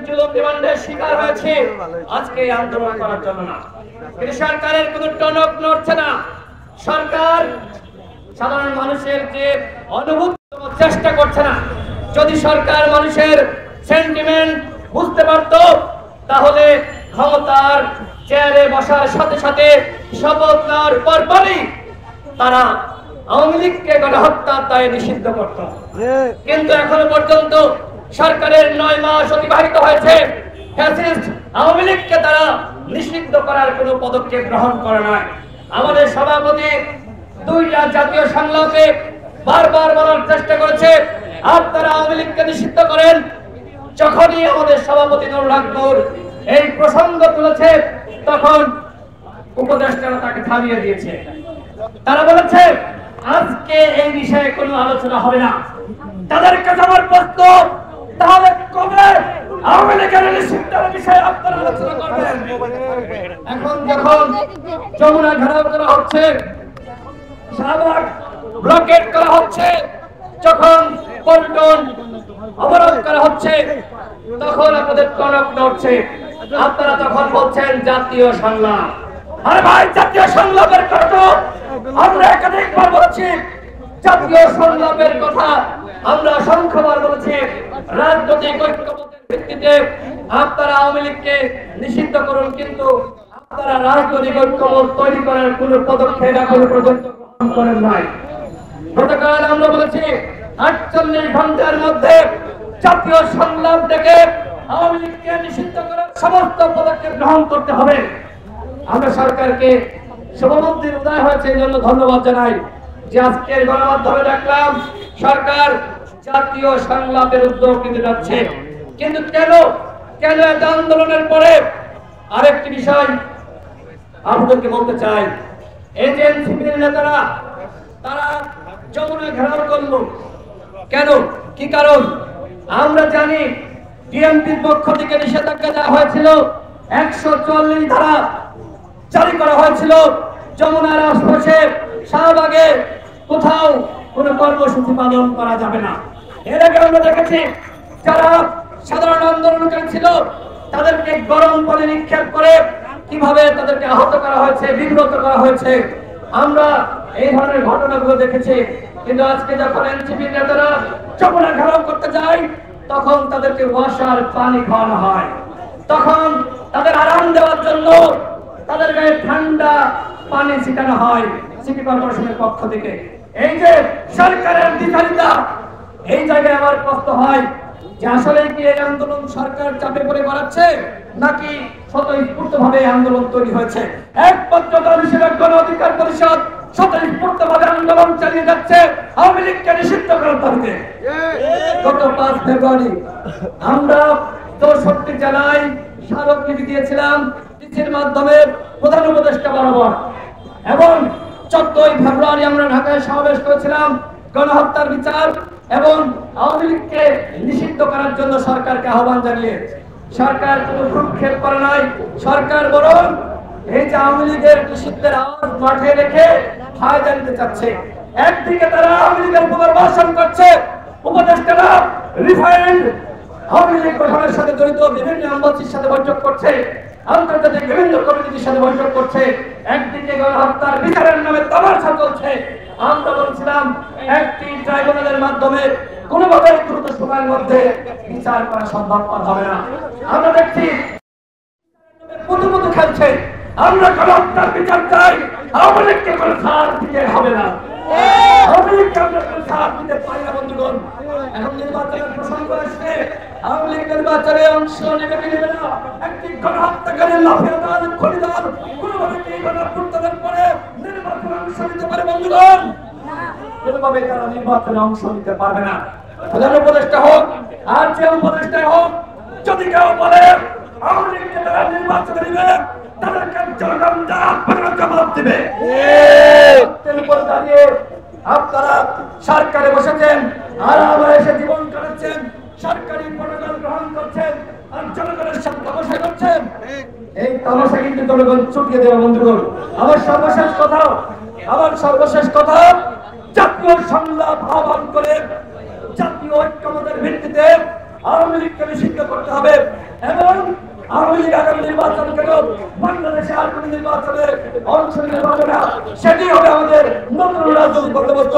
জুলুম ডিমান্ডের শিকার হয়েছে আজকে এই আন্দোলন করার জন্য না। কিন্তু সরকারের কোনো টনক নড়ছে না। সরকার সাধারণ মানুষের যে অনুভূতি চেষ্টা করছে না। যদি সরকার মানুষের সেন্টিমেন্ট বুঝতে পারত তাহলে ক্ষমতার চেয়ারে বসার সাথে সাথে শপথ নেওয়ার পরপরই তারা আওয়ামী লীগকে গণহত্যার দায়ে নিষিদ্ধ করত। কিন্তু এখনো পর্যন্ত সরকারের 9 মাস অতিবাহিত হয়েছে, ফ্যাসিস্ট আওয়ামী লীগকে তারা নিষিদ্ধ করার কোনো পদক্ষেপ গ্রহণ করে নাই। আমাদের সভাপতি 2টা জাতীয় সংলাপে বারবার বলার চেষ্টা করেছে আপনারা আওয়ামী লীগকে নিষিদ্ধ করেন। যখনই আমাদের সভাপতি নুরুল হক নূর এই প্রসঙ্গ তুলেছে তখন উপদেষ্টারা তাকে থামিয়ে দিয়েছে। তারা বলেছে আজকে এই বিষয়ে কোনো আলোচনা হবে না। তাদের কাছে আমার প্রশ্ন, তাহলে কবে আওয়ামী লীগের নিষিদ্ধের বিষয়ে আপনারা আলোচনা করবেন? এখন যখন যমুনা ঘেরাও করা হচ্ছে, শাহবাগ ব্লকেট করা হচ্ছে, যখন পল্টন অবরোধ করা হচ্ছে, তখন আপনাদের টনক নড়ছে। আপনারা তখন বলছেন জাতীয় সংলাপ। আরে ভাই, জাতীয় সংলাপের কথা আমরা একাধিকবার বলেছি। জাতীয় সংলাপের কথা আমরা অসংখ্যবার বলেছি। রাজনৈতিক ঐক্যমত্যের ভিত্তিতে আপনারা আওয়ামী লীগকে নিষিদ্ধ করুন, কিন্তু আপনারা রাজনৈতিক ঐক্যমত তৈরি করার কোন পদক্ষেপ এখনো পর্যন্ত গ্রহণ করেন নাই। গতকাল আমরা বলেছি 48 ঘন্টার মধ্যে জাতীয় সংলাপ ডেকে আওয়ামী লীগকে নিষিদ্ধ করার সমস্ত পদক্ষেপ গ্রহণ করতে হবে। আমরা সরকারকে শুভবুদ্ধির উদয় হয়েছে এই জন্য ধন্যবাদ জানাই যে আজকের গণমাধ্যমে দেখলাম সরকার জাতীয় সংলাপের উদ্যোগ নিতে যাচ্ছে। কিন্তু কেন একটা আন্দোলনের পরে আরেকটি বিষয় আপনাদেরকে বলতে চাই, এই যে এনসিপির নেতারা তারা যমুনা ঘেরাও করল কেন, কি কারণ? আমরা জানি বিএনপির পক্ষ থেকে নিষেধাজ্ঞা দেওয়া হয়েছিল, 144 ধারা জারি করা হয়েছিল। যমুনার আশপাশে শাহবাগে কোথাও কোনো কর্মসূচি পালন করা যাবে না। এর আগে আমরা দেখেছি যারা সাধারণ আন্দোলনকারী ছিল তাদেরকে গরম পানি নিক্ষেপ করে কিভাবে তাদেরকে আহত করা হয়েছে, বিব্রত করা হয়েছে। আমরা এই ধরনের ঘটনাগুলো দেখেছি। কিন্তু আজকে যখন এনসিপির নেতারা যমুনা ঘেরাও করতে যায় তখন তাদেরকে ওয়াসার পানি খাওয়ানো হয়, তখন তাদের আরাম দেওয়ার জন্য তাদের গায়ে ঠান্ডা পানি ছিটানো হয় সিটি কর্পোরেশনের পক্ষ থেকে। এই যে সরকারের দ্বিধারিতা, এই জায়গায় আমার প্রশ্ন হয় যে আসলে কি এই আন্দোলন সরকার চাপে পড়ে করাচ্ছে নাকি স্বতঃস্ফূর্তভাবে আন্দোলন তৈরি হয়েছে? একমাত্র দল হিসেবে গণ অধিকার পরিষদ স্বতঃস্ফূর্তভাবে আন্দোলন চালিয়ে যাচ্ছে আওয়ামী লীগকে নিষিদ্ধ করার দাবিতে। গত 5 ফেব্রুয়ারি আমরা 64 জেলায় স্মারকলিপি দিয়েছিলাম চিঠির মাধ্যমে প্রধান উপদেষ্টা বরাবর, এবং 14 ফেব্রুয়ারি আমরা ঢাকায় সমাবেশ করেছিলাম গণহত্যার বিচার এবং আওয়ামী লীগকে নিষিদ্ধ করার জন্য সরকারকে আহ্বান জানিয়ে। সরকার কোনো ভ্রুক্ষেপ করে নাই। সরকার বরং এই যে আওয়ামী লীগের নিষিদ্ধের আওয়াজ মাঠে রেখে ফায়দা নিতে চাচ্ছে। একদিকে তারা আওয়ামী লীগের পুনর্বাসন করছে, উপদেষ্টারা রিফাইন্ড আওয়ামী লীগ গঠনের সাথে জড়িত বিভিন্ন এম্বাসির সাথে বৈঠক করছে, আন্তর্জাতিক বিভিন্ন কমিটির সাথে বৈঠক করছে। একদিকে গণহত্যার বিচারের নামে তামাশা চলছে। আমরা বলছিলাম একটি ট্রাইব্যুনালের মাধ্যমে কোনোভাবে দ্রুত সময়ের মধ্যে বিচার করা সম্ভব হবে না। আমরা দেখছি পুতুপুতু খেলছে। আমরা গণহত্যার বিচার চাই, আওয়ামী লীগকে কোনো ছাড় দিতে হবে না। আওয়ামী লীগকে আমরা কোনো ছাড় দিতে পারি না বন্ধুগণ। এখন নির্বাচনের প্রসঙ্গ আসছে, আওয়ামী লীগ নির্বাচনে অংশ নেবে কি নেবে না, একটি গণহত্যাকারী লাফিয়ে দল খুলি দল কোনোভাবে কি গণহত্যার পরে নির্বাচনে অংশ নিতে পারে বন্ধুগণ? কোনোভাবে তারা নির্বাচনে অংশ নিতে পারবে না। প্রধান উপদেষ্টা হোক আর যে উপদেষ্টা হোক, যদি কেউ বলে আওয়ামী লীগকে তারা নির্বাচনে নেবে তাদেরকে জনগণ জবাব দেবে। উপর দাঁড়িয়ে আপনারা সরকারে বসেছেন আর আমরা এসে জীবন কাটাচ্ছেন, সরকারি প্রোটোকল গ্রহণ করছেন আর জনগণের সাথে তামাশা করছেন। এই তামাশা কিন্তু জনগণ চুটিয়ে দেবে বন্ধুগণ। আমার সর্বশেষ কথা জাতীয় সংলাপ আহ্বান করে জাতীয় ঐক্যমতের ভিত্তিতে আওয়ামী লীগকে নিষিদ্ধ করতে হবে। বাংলাদেশে আর কোনো নির্বাচনে অংশ নিতে পারবে না, সেটি হবে আমাদের নতুন রাজনৈতিক বন্দোবস্ত।